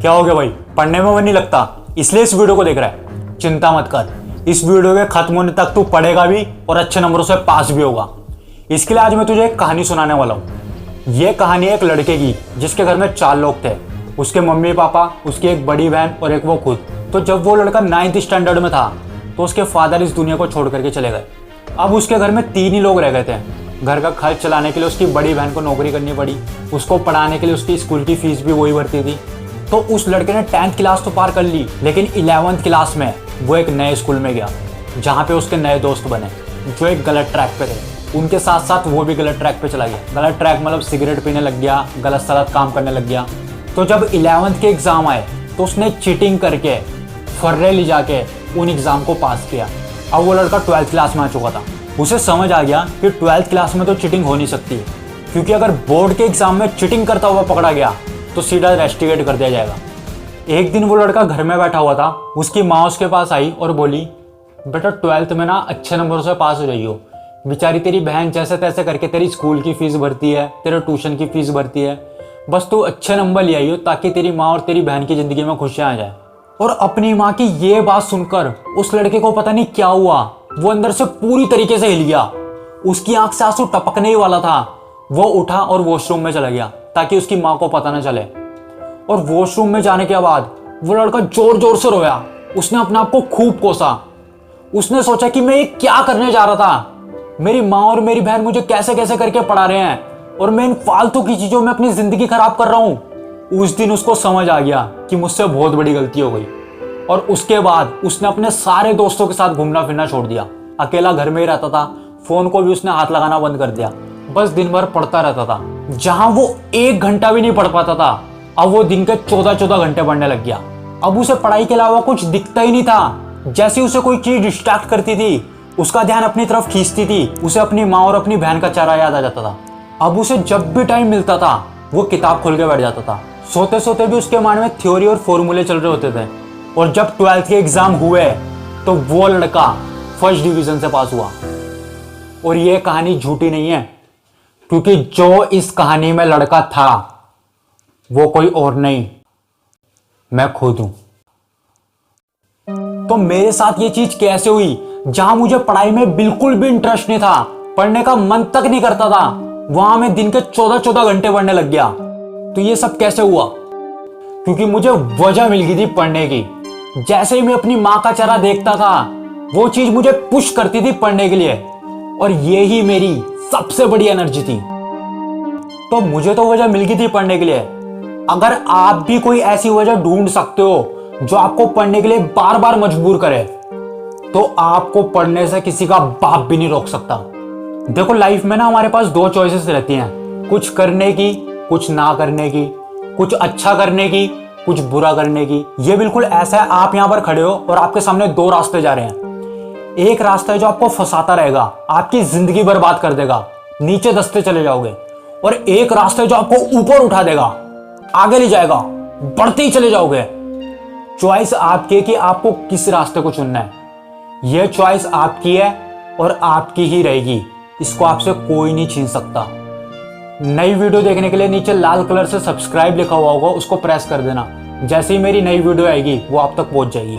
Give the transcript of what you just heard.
क्या हो गया भाई, पढ़ने में मन नहीं लगता इसलिए इस वीडियो को देख रहा है? चिंता मत कर, इस वीडियो के खत्म होने तक तू पढ़ेगा भी और अच्छे नंबरों से पास भी होगा। इसके लिए आज मैं तुझे एक कहानी सुनाने वाला हूँ। ये कहानी है एक लड़के की जिसके घर में 4 लोग थे, उसके मम्मी पापा, उसकी एक बड़ी बहन और एक वो खुद। तो जब वो लड़का 9th स्टैंडर्ड में था तो उसके फादर इस दुनिया को छोड़ करके चले गए। अब उसके घर में 3 ही लोग रह गए थे। घर का खर्च चलाने के लिए उसकी बड़ी बहन को नौकरी करनी पड़ी, उसको पढ़ाने के लिए उसकी स्कूल की फीस भी वही भरती थी। तो उस लड़के ने 10th क्लास तो पार कर ली, लेकिन 11th क्लास में वो एक नए स्कूल में गया जहाँ पे उसके नए दोस्त बने जो एक गलत ट्रैक पे थे। उनके साथ साथ वो भी गलत ट्रैक पे चला गया। गलत ट्रैक मतलब सिगरेट पीने लग गया, गलत सलत काम करने लग गया। तो जब 11th के एग्जाम आए तो उसने चीटिंग करके फर्रे ले जाके उन एग्जाम को पास किया। अब वो लड़का 12th क्लास में आ चुका था। उसे समझ आ गया कि 12th क्लास में तो चीटिंग हो नहीं सकती, क्योंकि अगर बोर्ड के एग्जाम में चीटिंग करता हुआ पकड़ा गया तो सीधा रेस्टिकेट कर दिया जाएगा। एक दिन वो लड़का घर में बैठा हुआ था, उसकी माँ उसके पास आई और बोली, बेटा 12th में ना अच्छे नंबरों से पास हो रही हो। बेचारी तेरी बहन जैसे तैसे करके तेरी स्कूल की फीस भरती है, तेरे ट्यूशन की फीस भरती है, बस तू अच्छे नंबर ले आई हो ताकि तेरी माँ और तेरी बहन की जिंदगी में खुशियाँ आ जाए। और अपनी माँ की ये बात सुनकर उस लड़के को पता नहीं क्या हुआ, वो अंदर से पूरी तरीके से हिल गया। उसकी आंख से आंसू टपकने ही वाला था। वो उठा और वॉशरूम में चला गया ताकि उसकी माँ को पता न चले। और वॉशरूम में जाने के बाद वो लड़का जोर जोर से रोया। उसने अपने आप को खूब कोसा। उसने सोचा कि मैं ये क्या करने जा रहा था, मेरी माँ और मेरी बहन मुझे कैसे कैसे करके पढ़ा रहे हैं और मैं इन फालतू की चीजों में अपनी जिंदगी खराब कर रहा हूँ। उस दिन उसको समझ आ गया कि मुझसे बहुत बड़ी गलती हो गई। और उसके बाद उसने अपने सारे दोस्तों के साथ घूमना फिरना छोड़ दिया। अकेला घर में ही रहता था। फोन को भी उसने हाथ लगाना बंद कर दिया। बस दिन भर पढ़ता रहता था। जहां वो 1 घंटा भी नहीं पढ़ पाता था, अब वो दिन के 14-14 घंटे पढ़ने लग गया। अब उसे पढ़ाई के अलावा कुछ दिखता ही नहीं था। जैसे उसे कोई चीज डिस्ट्रैक्ट करती थी, उसका ध्यान अपनी तरफ खींचती थी, उसे अपनी माँ और अपनी बहन का चेहरा याद आ जाता था। अब उसे जब भी टाइम मिलता था वो किताब खोल के बैठ जाता था। सोते सोते भी उसके माइंड में थ्योरी और फॉर्मूले चल रहे होते थे। और जब 12th के एग्जाम हुए तो वो लड़का फर्स्ट डिवीजन से पास हुआ। और ये कहानी झूठी नहीं है, क्योंकि जो इस कहानी में लड़का था वो कोई और नहीं, मैं खुद हूं। तो मेरे साथ ये चीज कैसे हुई? जहां मुझे पढ़ाई में बिल्कुल भी इंटरेस्ट नहीं था, पढ़ने का मन तक नहीं करता था, वहां मैं दिन के 14-14 घंटे पढ़ने लग गया। तो ये सब कैसे हुआ? क्योंकि मुझे वजह मिल गई थी पढ़ने की। जैसे ही मैं अपनी माँ का चेहरा देखता था, वो चीज मुझे पुश करती थी पढ़ने के लिए, और ये ही मेरी सबसे बड़ी एनर्जी थी। तो मुझे तो वजह मिल गई थी पढ़ने के लिए। अगर आप भी कोई ऐसी वजह ढूंढ सकते हो जो आपको पढ़ने के लिए बार बार मजबूर करे, तो आपको पढ़ने से किसी का बाप भी नहीं रोक सकता। देखो, लाइफ में ना हमारे पास 2 चॉइसेस रहती हैं, कुछ करने की, कुछ ना करने की, कुछ अच्छा करने की, कुछ बुरा करने की। ये बिल्कुल ऐसा है, आप यहां पर खड़े हो और आपके सामने 2 रास्ते जा रहे हैं। एक रास्ता है जो आपको फंसाता रहेगा, आपकी जिंदगी बर्बाद कर देगा, नीचे दसते चले जाओगे। और एक रास्ता है जो आपको ऊपर उठा देगा, आगे ले जाएगा, बढ़ते ही चले जाओगे। चॉइस आपकी है कि आपको किस रास्ते को चुनना है। यह चॉइस आपकी है और आपकी ही रहेगी, इसको आपसे कोई नहीं छीन सकता। नई वीडियो देखने के लिए नीचे लाल कलर से सब्सक्राइब लिखा हुआ होगा, उसको प्रेस कर देना। जैसे ही मेरी नई वीडियो आएगी वो आप तक पहुंच जाएगी।